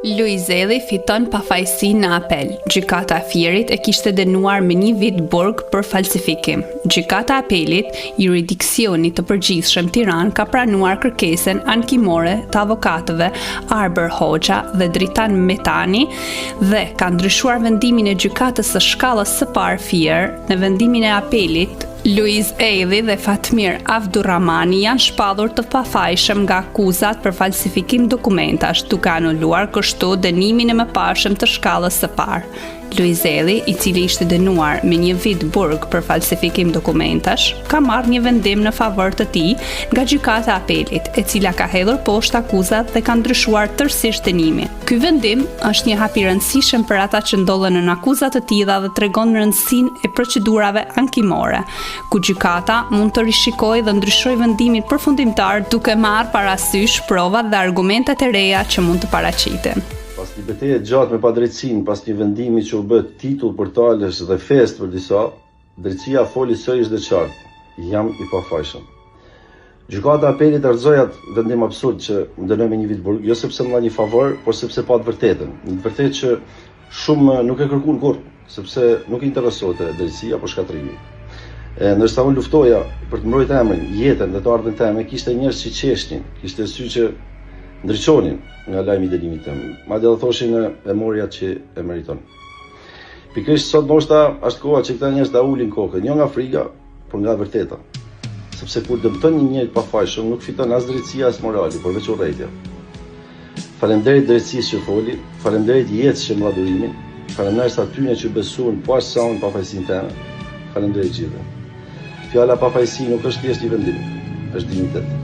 Luizelli fiton pafajësi në apel. Gjykata e Fierit e kishte dënuar me 1 vit burg për falsifikim. Gjykata e Apelit, Juridiksioni të Përgjithshëm Tiranë ka pranuar kërkesën ankimore të avokatëve Arber Hoxha dhe Dritan Metani dhe ka ndryshuar vendimin e gjykatës së shkallës së parë Fier në vendimin e Apelit. Luiz Elli dhe Fatmir Avdurrahmani janë shpallur të pafajshëm nga akuzat për falsifikim dokumentash, duke anuluar kështu dënimin e mëparshëm të shkallës së parë. Luiz Elli, i cili ishte dënuar me 1 vit burg për falsifikim dokumentash, ka marrë një vendim në favor të tij nga gjykata e Apelit, e cila ka hedhur poshtë akuzat dhe ka ndryshuar tërësisht dënimin. Ky vendim është një hap i rëndësishëm për ata që ndodhen në akuzat të tilla dhe tregon rëndësinë e procedurave ankimore, ku gjykata mund të rishikojë dhe ndryshojë vendimin përfundimtar duke marrë parasysh provat dhe argumentet e reja që mund të paraqiten. Pas një betejë gjatë me padrejtësinë, pas një vendimi që u bë titull portales dhe fest për disa, drejtësia foli sërish dhe qartë: jam i pafajshëm. Gjykata e Apelit argëzoi atë vendim absurd që më dënoi me 1 vit burg, jo sepse më dha një favor, por sepse pa të vërtetën. Një vërtetë që shumë nuk e kërkuan kurrë, sepse nuk i interesonte drejtësia apo shkatrimi. Ndërsa unë luftoja për të mbrojtur emrin, jetën dhe të ardhmen time, kishte njerëz që qeshnin, kishte sy që ndriçonin nga lajmi i dënimit tim. Madje do thoshin e mori atë që e meriton. Pikërisht sot ndoshta është koha që këta njerëz ta ulin kokën, jo nga frika, por nga vërteta. Sepse kur dëmton një njeri pafajshëm, nuk fiton as drejtësia as morali, por veç urrëtia. Faleminderit drejtësisë që foli, faleminderit jetës që më dha durimin, faleminderit atyre që besuan pas sa unë pafajësinë time. Faleminderit gjithëve. Fjala pafajësi nuk është thjesht një vendim, është dinjitet.